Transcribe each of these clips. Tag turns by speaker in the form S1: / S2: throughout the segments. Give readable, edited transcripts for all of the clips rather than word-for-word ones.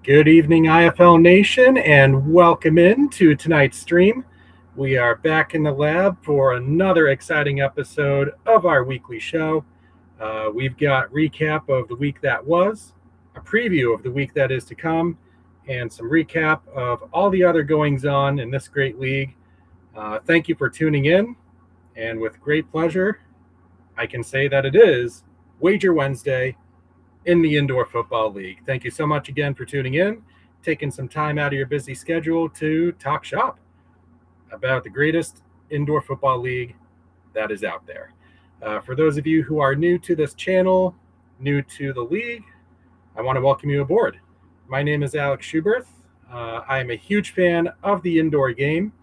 S1: Good evening, IFL Nation, and welcome in to tonight's stream. We are back in the lab for another exciting episode of our weekly show. We've got recap of the week that was, a preview of the week that is to come, and some recap of all the other goings on in this great league. Thank you for tuning in, and with great pleasure, I can say that it is Wager Wednesday in the Indoor Football League. Thank you so much again for tuning in, taking some time out of your busy schedule to talk shop about the greatest indoor football league that is out there. For those of you who are new to this channel, new to the league, I want to welcome you aboard. My name is Alex Schuberth. I am a huge fan of the indoor game.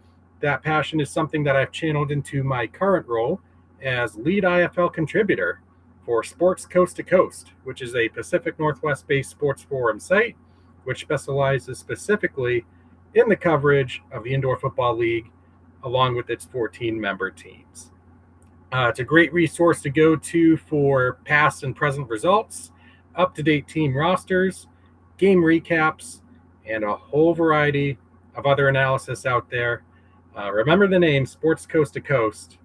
S1: That passion is something that I've channeled into my current role as lead IFL contributor for Sports Coast to Coast, which is a Pacific Northwest-based sports forum site, which specializes specifically in the coverage of the Indoor Football League, along with its 14 member teams. It's a great resource to go to for past and present results, up-to-date team rosters, game recaps, and a whole variety of other analysis out there. Remember the name Sports Coast to Coast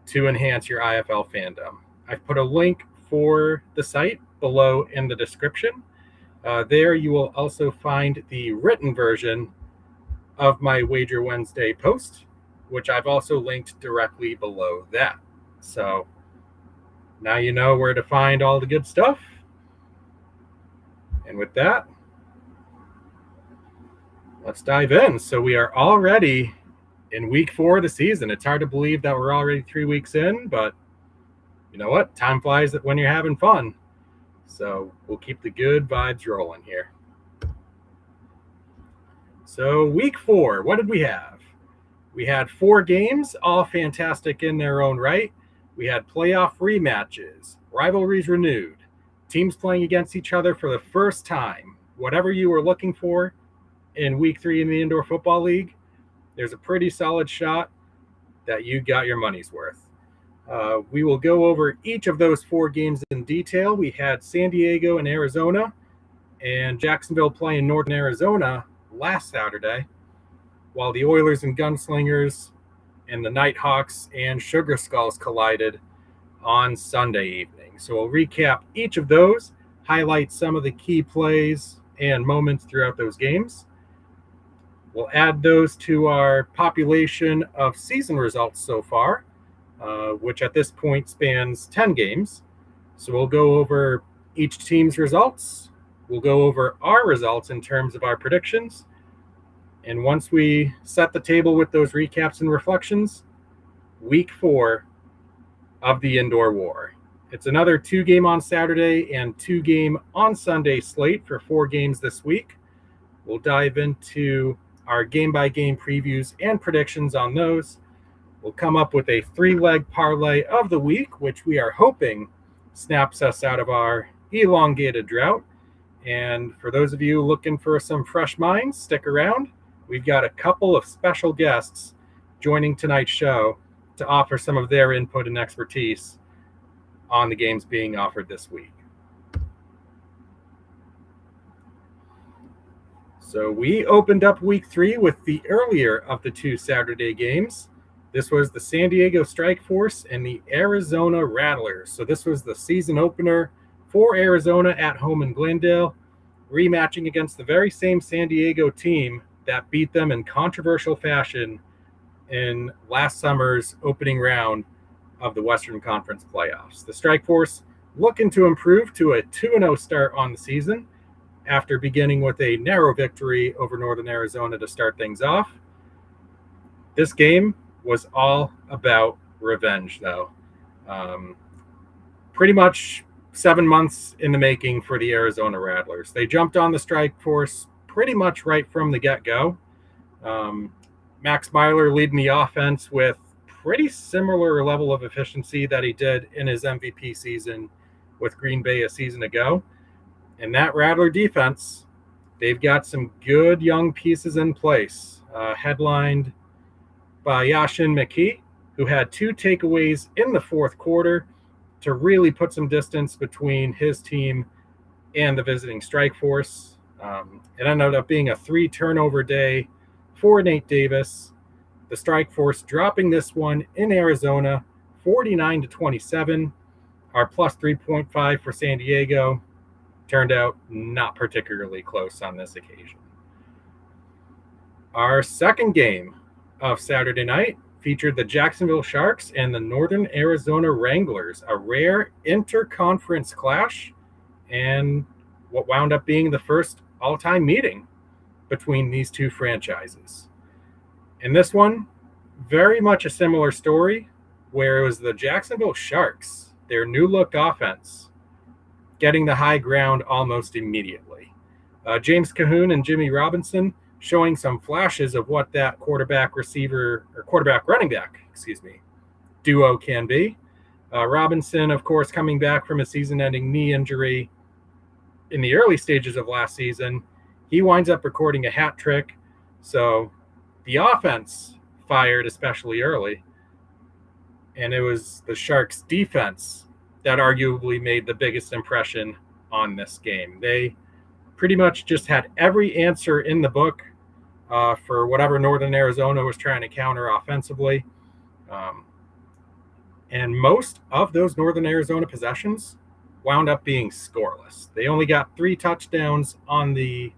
S1: to enhance your IFL fandom. I've put a link for the site below in the description. There you will also find the written version of my Wager Wednesday post, which I've also linked directly below that. So now you know where to find all the good stuff. And with that, let's dive in. So we are already in week 4 of the season. It's hard to believe that we're already 3 weeks in, but you know what? Time flies when you're having fun. So we'll keep the good vibes rolling here. So week 4, what did we have? We had 4 games, all fantastic in their own right. We had playoff rematches, rivalries renewed, teams playing against each other for the first time. Whatever you were looking for in week 3 in the Indoor Football League, there's a pretty solid shot that you got your money's worth. We will go over each of those 4 games in detail. We had San Diego and Arizona and Jacksonville playing Northern Arizona last Saturday, while the Oilers and Gunslingers and the Nighthawks and Sugar Skulls collided on Sunday evening. So we'll recap each of those, highlight some of the key plays and moments throughout those games. We'll add those to our population of season results so far, which at this point spans 10 games. So we'll go over each team's results. We'll go over our results in terms of our predictions. And once we set the table with those recaps and reflections, week 4 of the Indoor War. It's another 2-game on Saturday and 2-game on Sunday slate for 4 games this week. We'll dive into our game-by-game previews and predictions on those. We'll come up with a 3-leg parlay of the week, which we are hoping snaps us out of our elongated drought. And for those of you looking for some fresh minds, stick around. We've got a couple of special guests joining tonight's show to offer some of their input and expertise on the games being offered this week. So we opened up week 3 with the earlier of the 2 Saturday games. This was the San Diego Strike Force and the Arizona Rattlers. So this was the season opener for Arizona at home in Glendale, rematching against the very same San Diego team that beat them in controversial fashion in last summer's opening round of the Western Conference playoffs. The Strike Force looking to improve to a 2-0 start on the season after beginning with a narrow victory over Northern Arizona to start things off. This game was all about revenge, though. Pretty much 7 months in the making for the Arizona Rattlers. They jumped on the Strike Force pretty much right from the get-go. Max Myler leading the offense with pretty similar level of efficiency that he did in his MVP season with Green Bay a season ago. And that Rattler defense, they've got some good young pieces in place, headlined by Yashin McKee, who had 2 takeaways in the 4th quarter to really put some distance between his team and the visiting Strike Force. It ended up being a 3-turnover day for Nate Davis. The Strike Force dropping this one in Arizona, 49-27. Our plus 3.5 for San Diego turned out not particularly close on this occasion. Our second game of Saturday night featured the Jacksonville Sharks and the Northern Arizona Wranglers, a rare inter-conference clash, and what wound up being the first all-time meeting between these two franchises. In this one, very much a similar story, where it was the Jacksonville Sharks, their new look offense, getting the high ground almost immediately. James Cahoon and Jimmy Robinson showing some flashes of what that quarterback running back duo can be. Robinson, of course, coming back from a season-ending knee injury in the early stages of last season. He winds up recording a hat trick, so the offense fired especially early, and it was the Sharks' defense that arguably made the biggest impression on this game. They pretty much just had every answer in the book for whatever Northern Arizona was trying to counter offensively. And most of those Northern Arizona possessions wound up being scoreless. They only got 3 touchdowns on the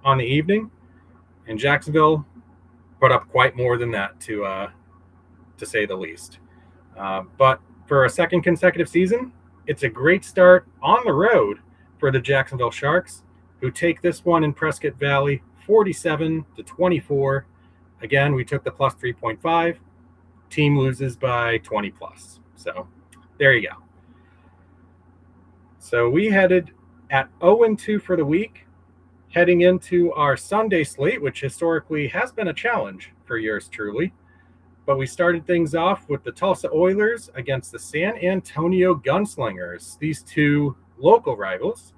S1: evening, and Jacksonville put up quite more than that, to say the least. But for a second consecutive season, it's a great start on the road for the Jacksonville Sharks, who take this one in Prescott Valley 47-24. Again, we took the plus 3.5. Team loses by 20 plus. So there you go. So we headed at 0-2 for the week, heading into our Sunday slate, which historically has been a challenge for yours truly. But we started things off with the Tulsa Oilers against the San Antonio Gunslingers. These two local rivals,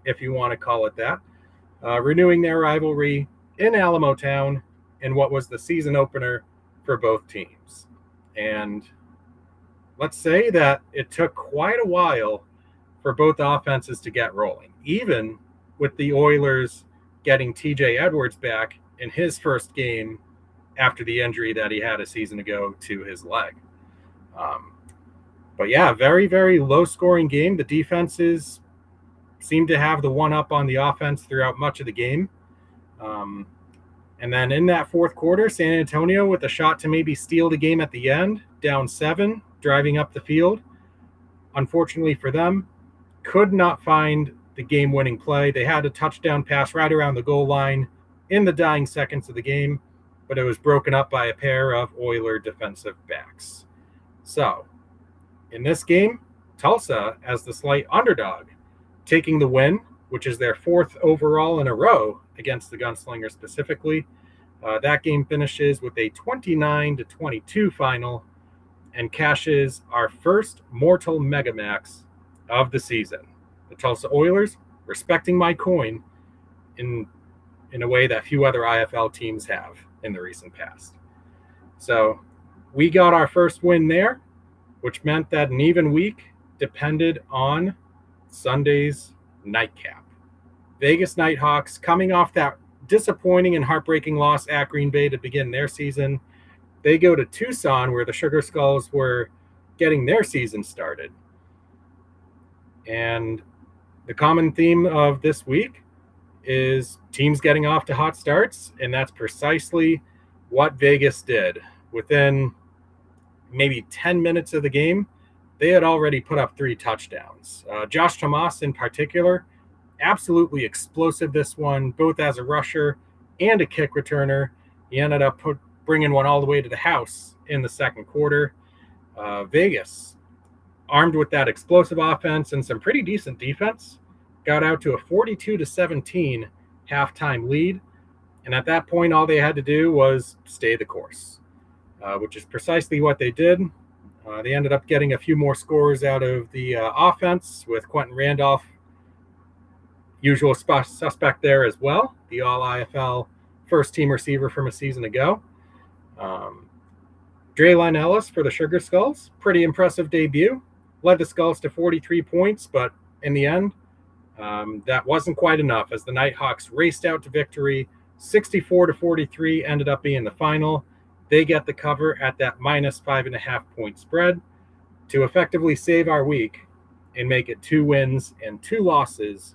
S1: if you want to call it that, renewing their rivalry in Alamotown in what was the season opener for both teams. And let's say that it took quite a while for both offenses to get rolling, even with the Oilers getting TJ Edwards back in his first game after the injury that he had a season ago to his leg. But yeah, very, very low-scoring game. The defenses seemed to have the one-up on the offense throughout much of the game. And then in that fourth quarter, San Antonio with a shot to maybe steal the game at the end, down 7, driving up the field. Unfortunately for them, could not find the game-winning play. They had a touchdown pass right around the goal line in the dying seconds of the game, but it was broken up by a pair of Oiler defensive backs. So, in this game, Tulsa, as the slight underdog, taking the win, which is their 4th overall in a row against the Gunslingers specifically. That game finishes with a 29-22 final and cashes our first Mortal Megamax of the season. The Tulsa Oilers respecting my coin in a way that few other IFL teams have in the recent past. So we got our first win there, which meant that an even week depended on Sunday's nightcap. Vegas Nighthawks coming off that disappointing and heartbreaking loss at Green Bay to begin their season. They go to Tucson, where the Sugar Skulls were getting their season started. And the common theme of this week is teams getting off to hot starts, and that's precisely what Vegas did. Within maybe 10 minutes of the game, they had already put up 3 touchdowns. Josh Tomas in particular, absolutely explosive this one, both as a rusher and a kick returner. He ended up bringing one all the way to the house in the second quarter. Vegas, armed with that explosive offense and some pretty decent defense, got out to a 42-17 halftime lead. And at that point, all they had to do was stay the course, which is precisely what they did. They ended up getting a few more scores out of the offense, with Quentin Randolph, usual suspect there as well, the All-IFL first-team receiver from a season ago. Draylon Ellis for the Sugar Skulls, pretty impressive debut. Led the Skulls to 43 points, but in the end, That wasn't quite enough as the Nighthawks raced out to victory. 64-43 ended up being the final. They get the cover at that minus 5.5 point spread to effectively save our week and make it 2 wins and 2 losses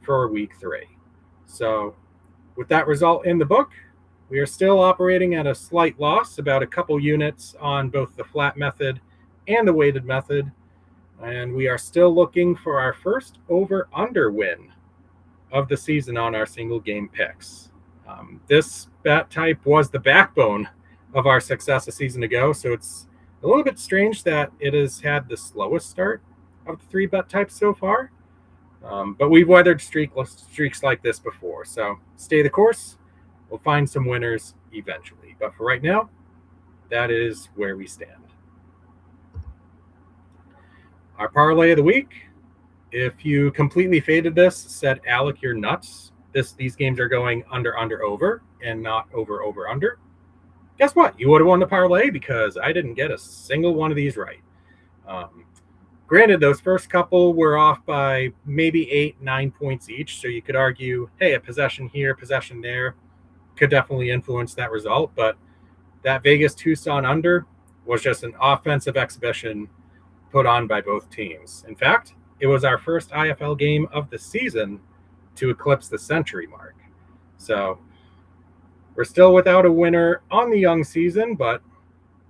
S1: for week 3. So with that result in the book, we are still operating at a slight loss, about a couple units on both the flat method and the weighted method. And we are still looking for our first over-under win of the season on our single game picks. This bet type was the backbone of our success a season ago, so it's a little bit strange that it has had the slowest start of the 3 bet types so far. But we've weathered streaks like this before, so stay the course. We'll find some winners eventually. But for right now, that is where we stand. Our parlay of the week. If you completely faded this, said Alec, you're nuts. These games are going under, over, and not over, under. Guess what? You would have won the parlay because I didn't get a single one of these right. Granted, those first couple were off by maybe 8-9 points each, so you could argue, hey, a possession here, possession there could definitely influence that result, but that Vegas Tucson under was just an offensive exhibition put on by both teams. In fact, it was our first IFL game of the season to eclipse the century mark. So we're still without a winner on the young season, but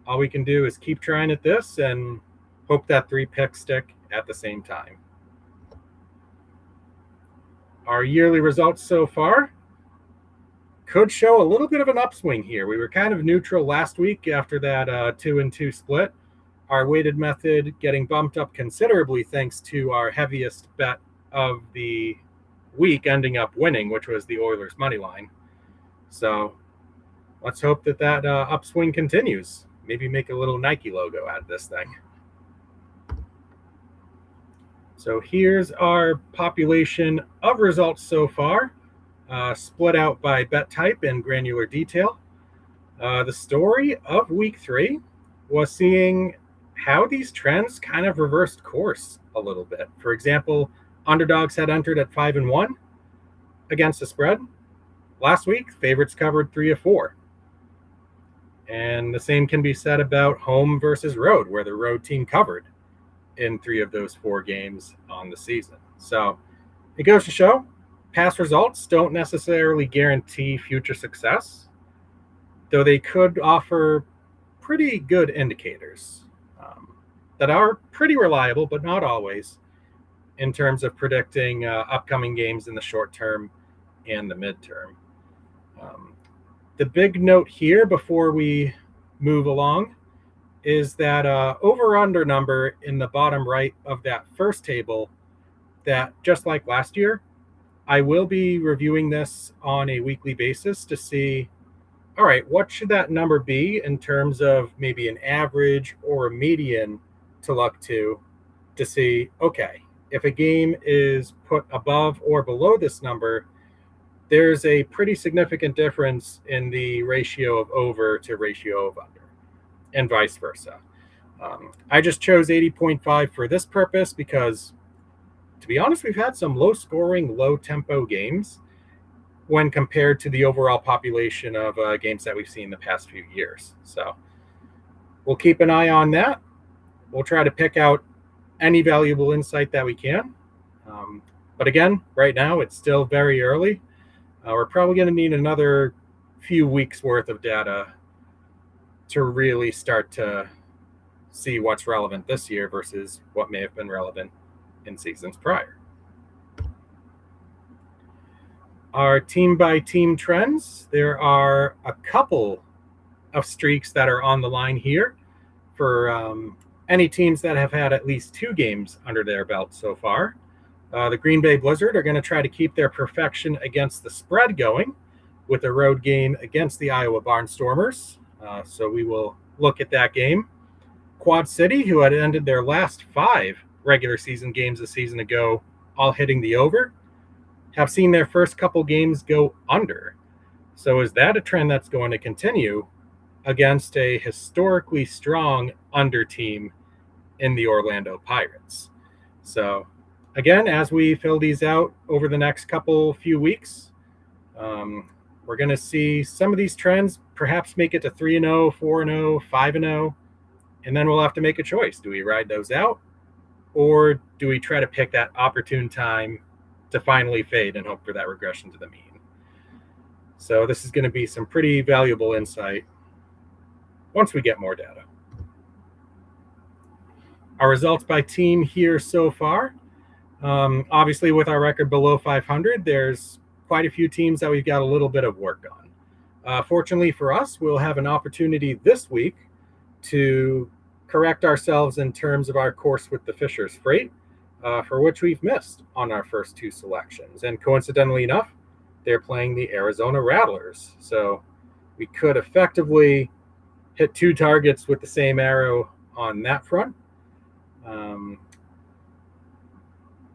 S1: all we can do is keep trying at this and hope that 3 picks stick at the same time. Our yearly results so far could show a little bit of an upswing here. We were kind of neutral last week after that 2-2 split. Our weighted method getting bumped up considerably thanks to our heaviest bet of the week ending up winning, which was the Oilers money line. So let's hope that upswing continues. Maybe make a little Nike logo out of this thing. So here's our population of results so far, split out by bet type and granular detail. The story of week 3 was seeing how these trends kind of reversed course a little bit. For example, underdogs had entered at 5-1 against the spread. Last week, favorites covered 3 of 4. And the same can be said about home versus road, where the road team covered in 3 of those 4 games on the season. So it goes to show past results don't necessarily guarantee future success, though they could offer pretty good indicators that are pretty reliable, but not always, in terms of predicting upcoming games in the short term and the midterm. The big note here before we move along is that over-under number in the bottom right of that first table, that just like last year, I will be reviewing this on a weekly basis to see, all right, what should that number be in terms of maybe an average or a median to look to see, okay, if a game is put above or below this number, there's a pretty significant difference in the ratio of over to ratio of under, and vice versa. I just chose 80.5 for this purpose because, to be honest, we've had some low-scoring, low-tempo games when compared to the overall population of games that we've seen the past few years. So we'll keep an eye on that. We'll try to pick out any valuable insight that we can. But again, right now, it's still very early. We're probably going to need another few weeks worth of data to really start to see what's relevant this year versus what may have been relevant in seasons prior. Our team-by-team trends, there are a couple of streaks that are on the line here for any teams that have had at least 2 games under their belt so far. The Green Bay Blizzard are going to try to keep their perfection against the spread going with a road game against the Iowa Barnstormers. So we will look at that game. Quad City, who had ended their last 5 regular season games a season ago, all hitting the over, have seen their first couple games go under. So is that a trend that's going to continue against a historically strong under team in the Orlando Pirates? So Again, as we fill these out over the next few weeks, we're going to see some of these trends perhaps make it to 3-0, 4-0, 5-0, and then we'll have to make a choice. Do we ride those out, or do we try to pick that opportune time to finally fade and hope for that regression to the mean? So this is going to be some pretty valuable insight once we get more data. Our results by team here so far. Obviously, with our record below 500, there's quite a few teams that we've got a little bit of work on. Fortunately for us, we'll have an opportunity this week to correct ourselves in terms of our course with the Fisher's Freight, for which we've missed on our first two selections. And coincidentally enough, they're playing the Arizona Rattlers. So we could effectively hit two targets with the same arrow on that front.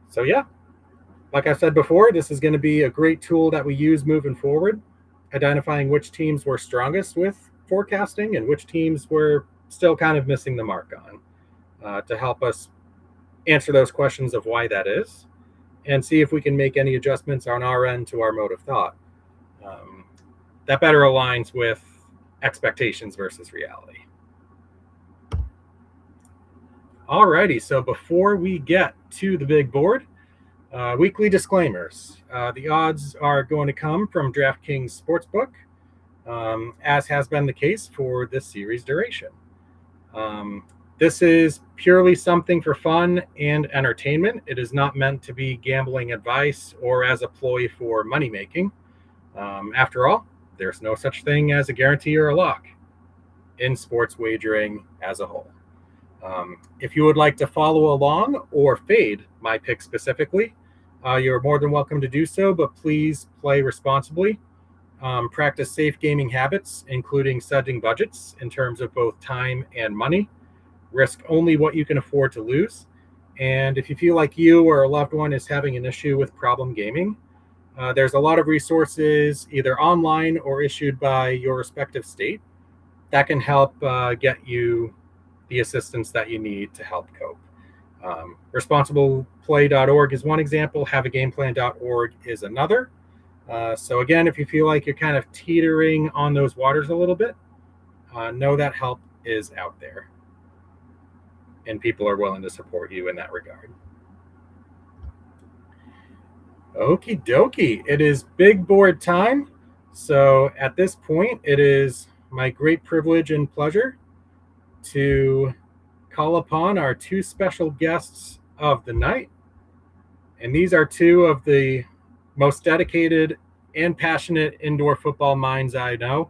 S1: So yeah, like I said before, this is going to be a great tool that we use moving forward, identifying which teams we're strongest with forecasting and which teams we're still kind of missing the mark on, to help us answer those questions of why that is and see if we can make any adjustments on our end to our mode of thought that better aligns with expectations versus reality. Alrighty, so before we get to the big board, weekly disclaimers. The odds are going to come from DraftKings Sportsbook, as has been the case for this series duration. This is purely something for fun and entertainment. It is not meant to be gambling advice or as a ploy for money making. After all, there's no such thing as a guarantee or a lock in sports wagering as a whole. If you would like to follow along or fade my pick specifically, you're more than welcome to do so, but please play responsibly. Practice safe gaming habits, including setting budgets in terms of both time and money. Risk only what you can afford to lose. And if you feel like you or a loved one is having an issue with problem gaming, there's a lot of resources either online or issued by your respective state that can help get you the assistance that you need to help cope. Responsibleplay.org is one example. Haveagameplan.org is another. So again, if you feel like you're kind of teetering on those waters a little bit, know that help is out there. And people are willing to support you in that regard. Okie dokie. It is big board time. So at this point, it is my great privilege and pleasure to call upon our two special guests of the night. And these are two of the most dedicated and passionate indoor football minds I know.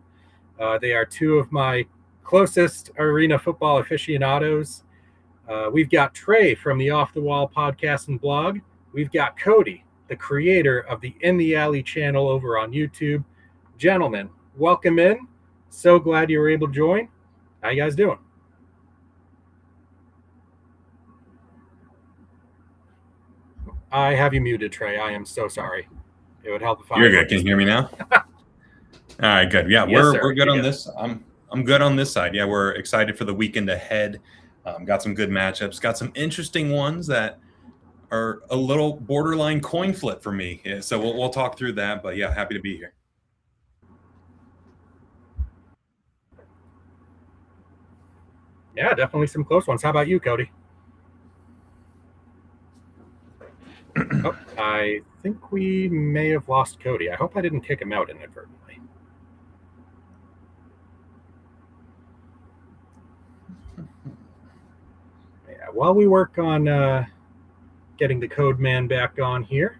S1: They are two of my closest arena football aficionados. We've got Trey from the Off the Wall podcast and blog. We've got Cody, the creator of the In the Alley channel over on YouTube. Gentlemen, welcome in. So glad you were able to join. How you guys doing? I have you muted, Trey. I am so sorry. It would help if
S2: You're good. Can you hear me now? All right, good. Yeah,
S1: Yes,
S2: we're good on this. I'm good on this side. Yeah, we're excited for the weekend ahead. Got some good matchups. Got some interesting ones that are a little borderline coin flip for me. Yeah, so we'll talk through that. But yeah, happy to be here.
S1: Yeah, definitely some close ones. How about you, Cody? Oh, I think we may have lost Cody. I hope I didn't kick him out inadvertently. Yeah, while we work on getting the code man back on here,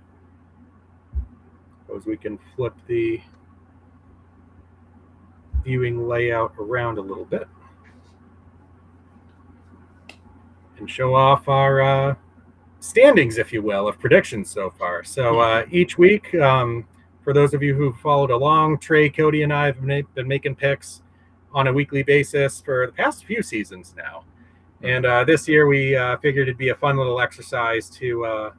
S1: suppose we can flip the viewing layout around a little bit and show off our standings, if you will, of predictions so far. So each week, for those of you who've followed along, Trey, Cody, and I have been making picks on a weekly basis for the past few seasons now. And this year we figured it'd be a fun little exercise to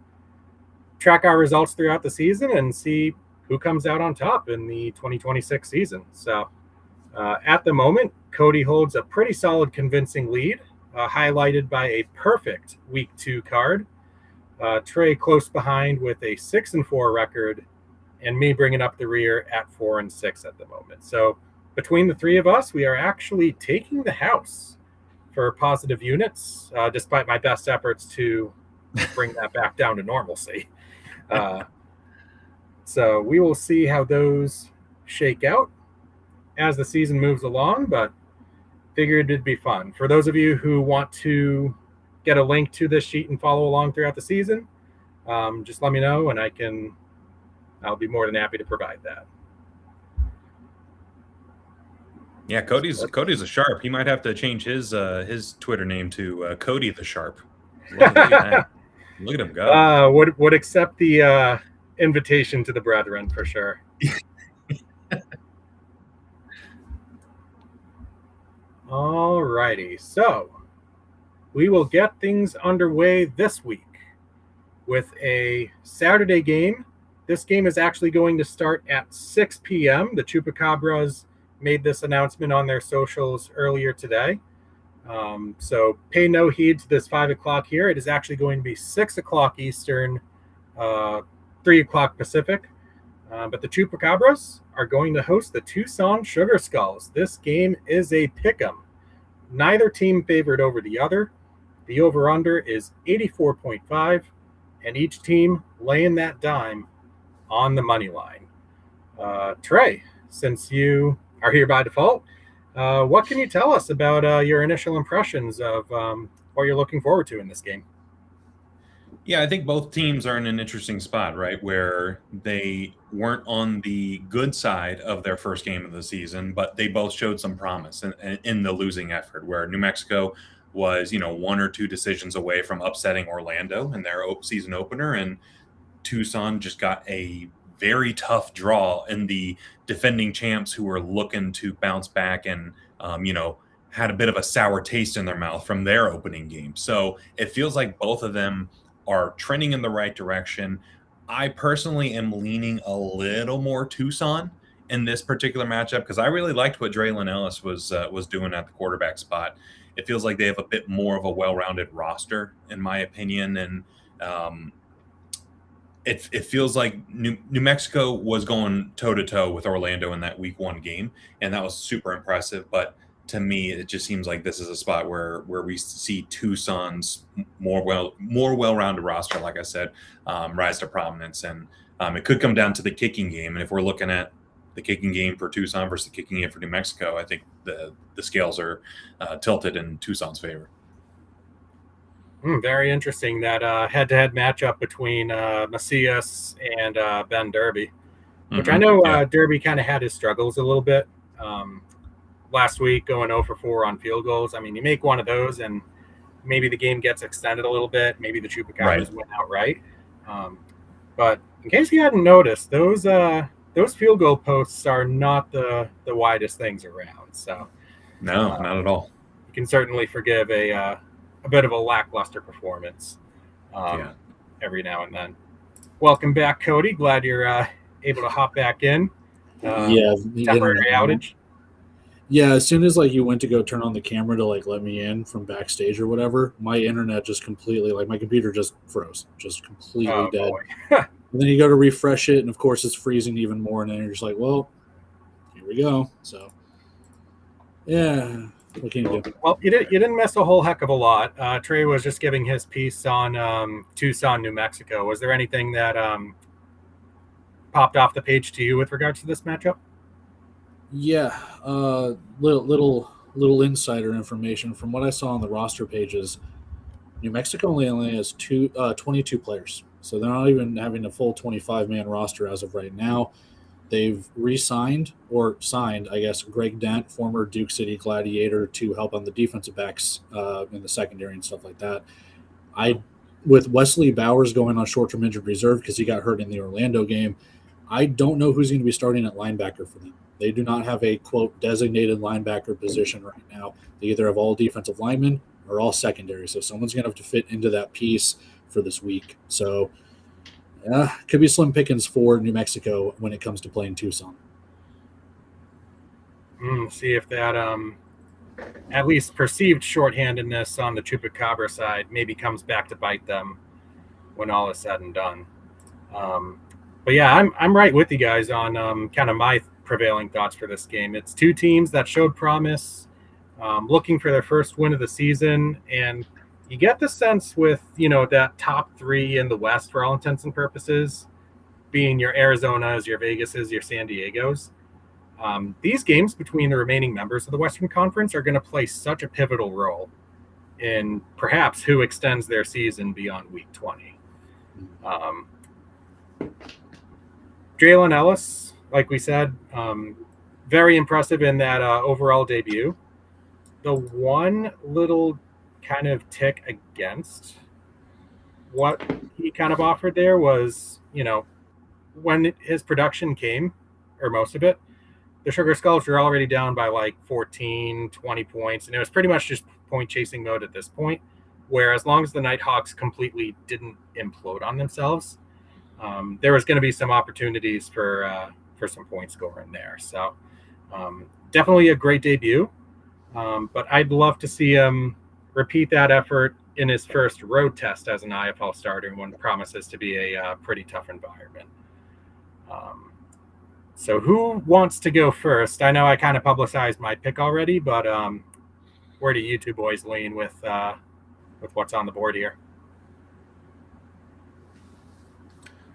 S1: track our results throughout the season and see who comes out on top in the 2026 season. So at the moment, Cody holds a pretty solid, convincing lead, highlighted by a perfect Week 2 card. Trey close behind with a 6-4 record, and me bringing up the rear at 4-6 at the moment. So between the three of us, we are actually taking the house for positive units, despite my best efforts to bring that back down to normalcy. So we will see how those shake out as the season moves along, but figured it'd be fun. For those of you who want to get a link to this sheet and follow along throughout the season, just let me know and I'll be more than happy to provide that.
S2: Yeah, Cody's a sharp. He might have to change his Twitter name to Cody the Sharp. Look at that. Look at him go.
S1: Would accept the invitation to the brethren for sure. All righty, so we will get things underway this week with a Saturday game. This game is actually going to start at 6 p.m. The Chupacabras made this announcement on their socials earlier today. So pay no heed to this 5 o'clock here. It is actually going to be 6 o'clock Eastern, 3 o'clock Pacific. But the Chupacabras are going to host the Tucson Sugar Skulls. This game is a pick'em. Neither team favored over the other. The over-under is 84.5, and each team laying that dime on the money line. Trey, since you are here by default, what can you tell us about your initial impressions of what you're looking forward to in this game?
S2: Yeah, I think both teams are in an interesting spot, right, where they weren't on the good side of their first game of the season, but they both showed some promise in the losing effort, where New Mexico was, one or two decisions away from upsetting Orlando in their season opener, and Tucson just got a very tough draw in the defending champs who were looking to bounce back and, had a bit of a sour taste in their mouth from their opening game. So it feels like both of them are trending in the right direction. I personally am leaning a little more Tucson in this particular matchup because I really liked what Draylon Ellis was doing at the quarterback spot. It feels like they have a bit more of a well-rounded roster, in my opinion, and it feels like New Mexico was going toe-to-toe with Orlando in that Week 1 game, and that was super impressive. But to me, it just seems like this is a spot where we see Tucson's more well-rounded roster, like I said, rise to prominence, and it could come down to the kicking game. And if we're looking at the kicking game for Tucson versus the kicking game for New Mexico, I think the scales are tilted in Tucson's favor.
S1: Very interesting, that head-to-head matchup between Macias and Ben Derby, which I know Derby kind of had his struggles a little bit last week, going 0 for 4 on field goals. I mean, you make one of those and maybe the game gets extended a little bit. Maybe the Chupacabras win outright. But in case you hadn't noticed, those field goal posts are not the widest things around. So
S2: no, not at all.
S1: You can certainly forgive a bit of a lackluster performance every now and then. Welcome back, Cody. Glad you're able to hop back in. Temporary outage.
S3: Yeah, as soon as you went to go turn on the camera to let me in from backstage or whatever, my internet just completely, my computer just froze, just completely dead. And then you go to refresh it, and of course it's freezing even more, and then you're just like, well, here we go. So, yeah, what can you do?
S1: Well, you didn't miss a whole heck of a lot. Trey was just giving his piece on Tucson, New Mexico. Was there anything that popped off the page to you with regards to this matchup?
S3: Yeah, little insider information from what I saw on the roster pages. New Mexico only has 22 players, so they're not even having a full 25-man roster as of right now. They've re-signed or signed, I guess, Greg Dent, former Duke City Gladiator, to help on the defensive backs in the secondary and stuff like that. With Wesley Bowers going on short-term injured reserve because he got hurt in the Orlando game, I don't know who's going to be starting at linebacker for them. They do not have a, quote, designated linebacker position right now. They either have all defensive linemen or all secondary. So someone's going to have to fit into that piece for this week. So could be slim pickings for New Mexico when it comes to playing Tucson.
S1: See if that at least perceived shorthandedness on the Chupacabra side maybe comes back to bite them when all is said and done. But yeah, I'm right with you guys on kind of my prevailing thoughts for this game. It's two teams that showed promise, looking for their first win of the season, and you get the sense with that top three in the West for all intents and purposes, being your Arizonas, your Vegases, your San Diegos. These games between the remaining members of the Western Conference are going to play such a pivotal role in perhaps who extends their season beyond Week 20. Jalen Ellis, like we said, very impressive in that overall debut. The one little kind of tick against what he kind of offered there was, when his production came, or most of it, the Sugar Skulls were already down by like 14, 20 points, and it was pretty much just point chasing mode at this point, where as long as the Nighthawks completely didn't implode on themselves, there was going to be some opportunities for some point scoring there. So definitely a great debut, but I'd love to see him repeat that effort in his first road test as an IFL starter in what promises to be a pretty tough environment. So who wants to go first? I know I kind of publicized my pick already, but where do you two boys lean with what's on the board here?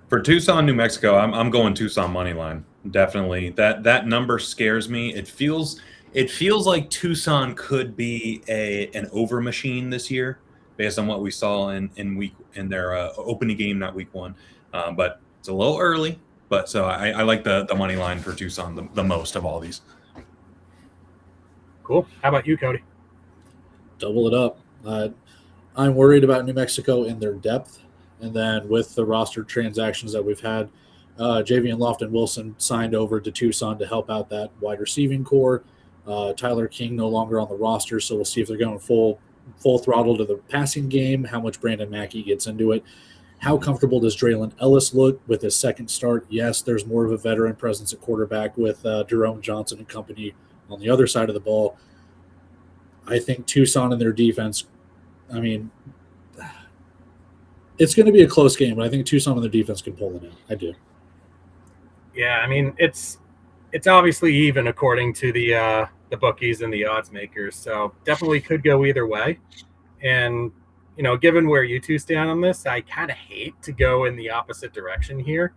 S2: For Tucson, New Mexico, I'm going Tucson money line. Definitely. That number scares me. It feels like Tucson could be an over machine this year, based on what we saw in their opening game, not week one. But it's a little early. But so I like the money line for Tucson the most of all these.
S1: Cool. How about you, Cody?
S3: Double it up. I'm worried about New Mexico in their depth. And then with the roster transactions that we've had, Javian Lofton-Wilson signed over to Tucson to help out that wide receiving core. Tyler King no longer on the roster, so we'll see if they're going full throttle to the passing game, how much Brandon Mackey gets into it. How comfortable does Draylen Ellis look with his second start? Yes, there's more of a veteran presence at quarterback with Jerome Johnson and company on the other side of the ball. I think Tucson and their defense, it's going to be a close game, but I think Tucson and their defense can pull it in. I do.
S1: Yeah, it's obviously even according to the bookies and the odds makers, so definitely could go either way. And given where you two stand on this, I kind of hate to go in the opposite direction here.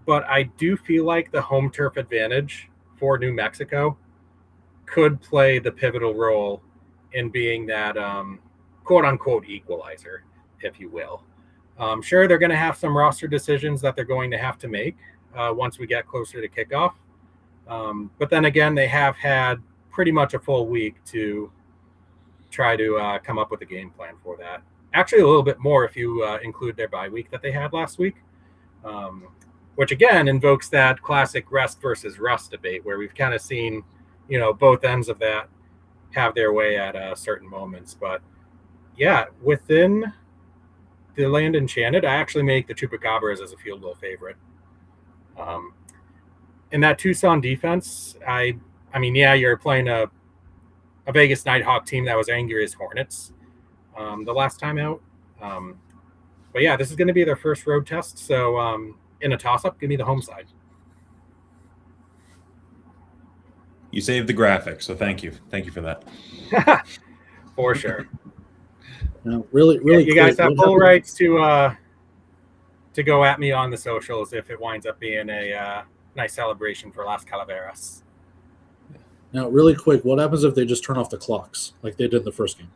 S1: But I do feel like the home turf advantage for New Mexico could play the pivotal role in being that quote-unquote equalizer, if you will. Sure, they're going to have some roster decisions that they're going to have to make once we get closer to kickoff. But then again, they have had pretty much a full week to try to come up with a game plan for that. Actually, a little bit more if you include their bye week that they had last week, which again invokes that classic rest versus rust debate where we've kind of seen, both ends of that have their way at certain moments. But yeah, within the Land Enchanted, I actually make the Chupacabras as a field goal favorite. In that Tucson defense, you're playing a Vegas Nighthawk team that was angry as Hornets the last time out. But yeah, this is going to be their first road test. So in a toss-up, give me the home side.
S2: You saved the graphic, so thank you. Thank you for that.
S1: For sure.
S3: Really,
S1: you guys have full rights to go at me on the socials if it winds up being a nice celebration for Las Calaveras.
S3: Now, really quick, what happens if they just turn off the clocks like they did in the first game?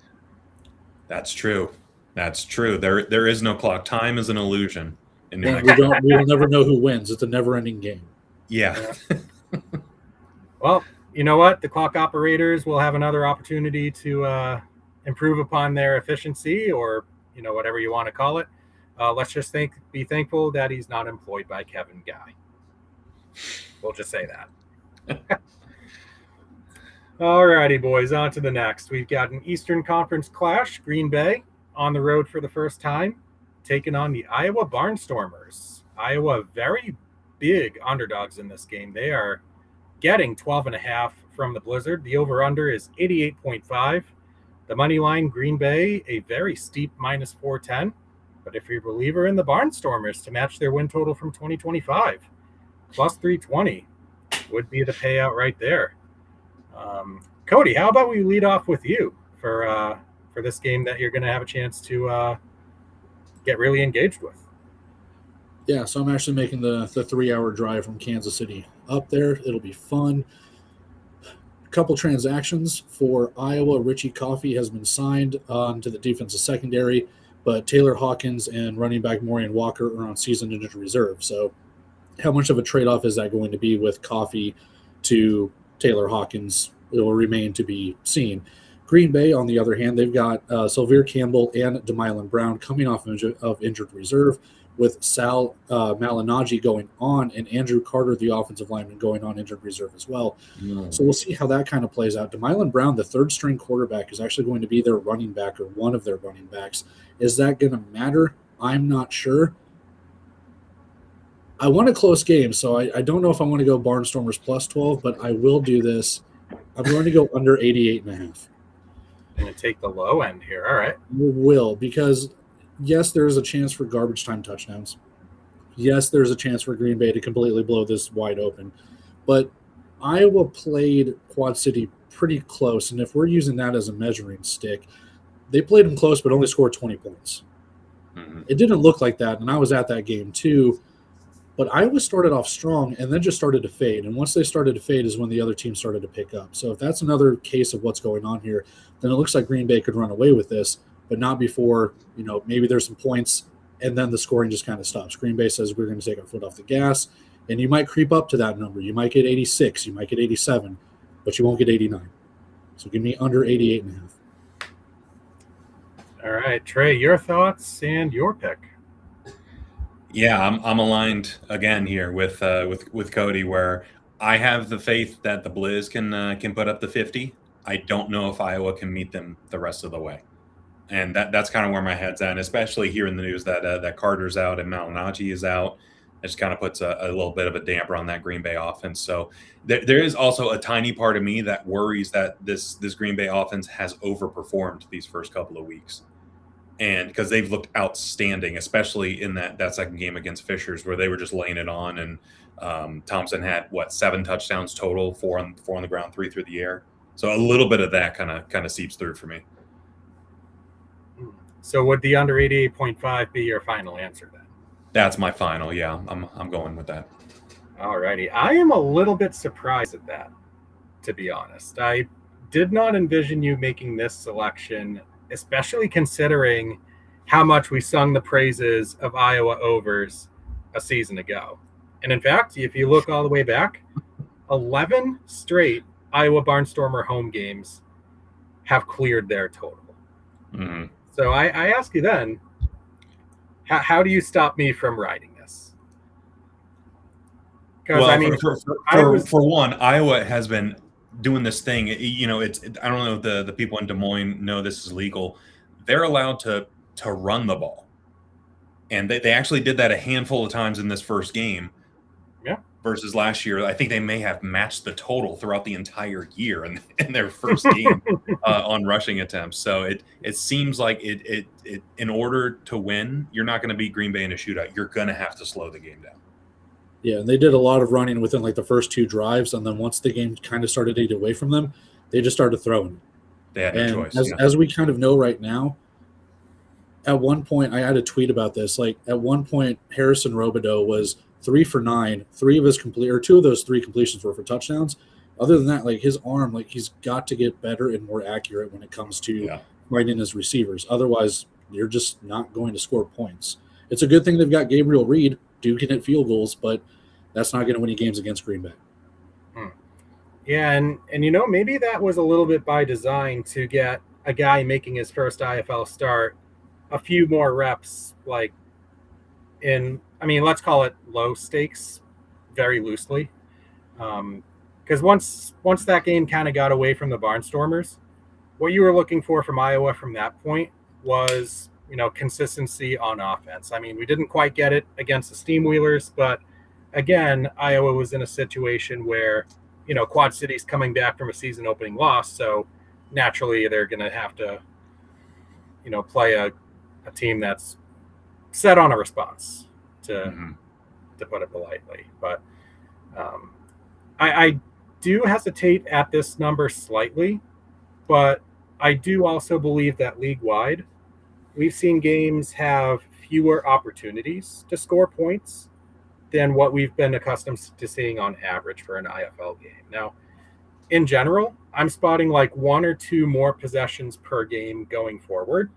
S2: That's true. There is no clock. Time is an illusion in New Mexico.
S3: We'll never know who wins. It's a never-ending game.
S2: Yeah.
S1: Well, you know what? The clock operators will have another opportunity to improve upon their efficiency, or whatever you want to call it. Let's just be thankful that he's not employed by Kevin Guy. We'll just say that. All righty, boys, on to the next. We've got an Eastern Conference clash. Green Bay on the road for the first time, taking on the Iowa Barnstormers. Iowa, very big underdogs in this game. They are getting 12.5 from the Blizzard. The over-under is 88.5. The money line, Green Bay, a very steep minus 410. But if you're a believer in the Barnstormers to match their win total from 2025, plus 320 would be the payout right there. Cody, how about we lead off with you for this game that you're going to have a chance to get really engaged with?
S3: Yeah, so I'm actually making the 3-hour drive from Kansas City up there. It'll be fun. A couple transactions for Iowa. Richie Coffey has been signed to the defensive secondary, but Taylor Hawkins and running back Maureen Walker are on season injured reserve. So how much of a trade-off is that going to be with Coffey to Taylor Hawkins? It will remain to be seen. Green Bay, on the other hand, they've got Sylvere Campbell and DeMylan Brown coming off of injured reserve, with Sal Malignaggi going on and Andrew Carter, the offensive lineman, going on injured reserve as well. So we'll see how that kind of plays out. DeMylan Brown, the third-string quarterback, is actually going to be their running back or one of their running backs. Is that going to matter? I'm not sure. I want a close game, so I don't know if I want to go Barnstormers plus 12, but I will do this. I'm going to go under 88.5.
S1: Going to take the low end here. All right.
S3: Will, because yes, there is a chance for garbage time touchdowns. Yes, there's a chance for Green Bay to completely blow this wide open. But Iowa played Quad City pretty close, and if we're using that as a measuring stick, they played them close but only scored 20 points. Mm-hmm. It didn't look like that, and I was at that game too. But Iowa started off strong and then just started to fade. And once they started to fade is when the other team started to pick up. So if that's another case of what's going on here, then it looks like Green Bay could run away with this, but not before, maybe there's some points and then the scoring just kind of stops. Green Bay says we're going to take our foot off the gas, and you might creep up to that number. You might get 86, you might get 87, but you won't get 89. So give me under 88.5.
S1: All right, Trey, your thoughts and your pick.
S2: Yeah, I'm aligned again here with Cody, where I have the faith that the Blizz can put up the 50. I don't know if Iowa can meet them the rest of the way, and that's kind of where my head's at. And especially here in the news that Carter's out and Malignaggi is out, it just kind of puts a little bit of a damper on that Green Bay offense. So there is also a tiny part of me that worries that this Green Bay offense has overperformed these first couple of weeks. And because they've looked outstanding, especially in that second game against Fishers, where they were just laying it on. And Thompson had 7 touchdowns total, 4 on the ground, 3 through the air. So a little bit of that kind of seeps through for me.
S1: So would the under 88.5 be your final answer then?
S2: That's my final. Yeah, I'm going with that.
S1: All righty. I am a little bit surprised at that, to be honest. I did not envision you making this selection, especially considering how much we sung the praises of Iowa overs a season ago. And in fact, if you look all the way back, 11 straight Iowa Barnstormer home games have cleared their total. Mm-hmm. So I ask you then, how do you stop me from riding this?
S2: Because for one, Iowa has been doing this thing. I don't know if the people in Des Moines know this is legal. They're allowed to run the ball, and they actually did that a handful of times in this first game.
S1: Yeah. Versus
S2: last year, I think they may have matched the total throughout the entire year in their first game on rushing attempts. So it seems like it in order to win, you're not going to beat Green Bay in a shootout. You're going to have to slow the game down.
S3: Yeah, and they did a lot of running within the first 2 drives, and then once the game kind of started to get away from them, they just started throwing.
S2: They had no choice.
S3: As we kind of know right now, at one point, I had a tweet about this. At one point, Harrison Robideau was 3 for 9. 2 of those 3 completions were for touchdowns. Other than that, his arm, he's got to get better and more accurate when it comes to finding his receivers. Otherwise, you're just not going to score points. It's a good thing they've got Gabriel Reed. Duke can hit field goals, but that's not going to win you games against Green Bay.
S1: Yeah, and maybe that was a little bit by design to get a guy making his first IFL start a few more reps, let's call it low stakes, very loosely. Because once that game kind of got away from the Barnstormers, what you were looking for from Iowa from that point was consistency on offense. We didn't quite get it against the Steamwheelers, but again, Iowa was in a situation where, Quad City's coming back from a season opening loss. So naturally they're going to have to, play a team that's set on a response, to
S2: Mhm.
S1: put it politely. But I do hesitate at this number slightly, but I do also believe that league-wide, we've seen games have fewer opportunities to score points than what we've been accustomed to seeing on average for an IFL game. Now, in general, I'm spotting like 1 or 2 more possessions per game going forward,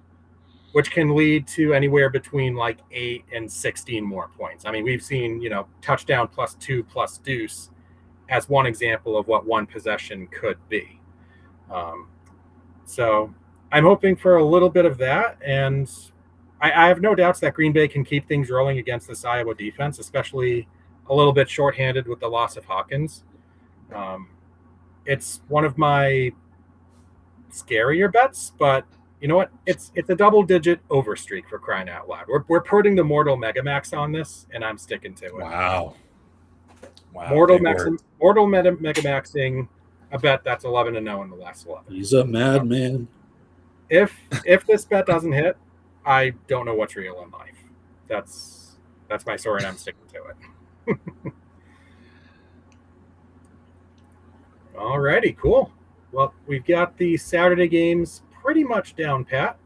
S1: which can lead to anywhere between like 8 and 16 more points. I mean, we've seen, touchdown plus 2 plus deuce as one example of what one possession could be. So I'm hoping for a little bit of that. And I have no doubts that Green Bay can keep things rolling against this Iowa defense, especially a little bit shorthanded with the loss of Hawkins. It's one of my scarier bets, but you know what? It's a double-digit over streak, for crying out loud. We're putting the Mortal Megamax on this, and I'm sticking to it.
S2: Wow.
S1: Mortal
S2: big word.
S1: Megamaxing a bet that's 11-0 in the last 11.
S3: He's a madman.
S1: If this bet doesn't hit, I don't know what's real in life. That's my story, and I'm sticking to it. Alrighty, cool. Well, we've got the Saturday games pretty much down pat.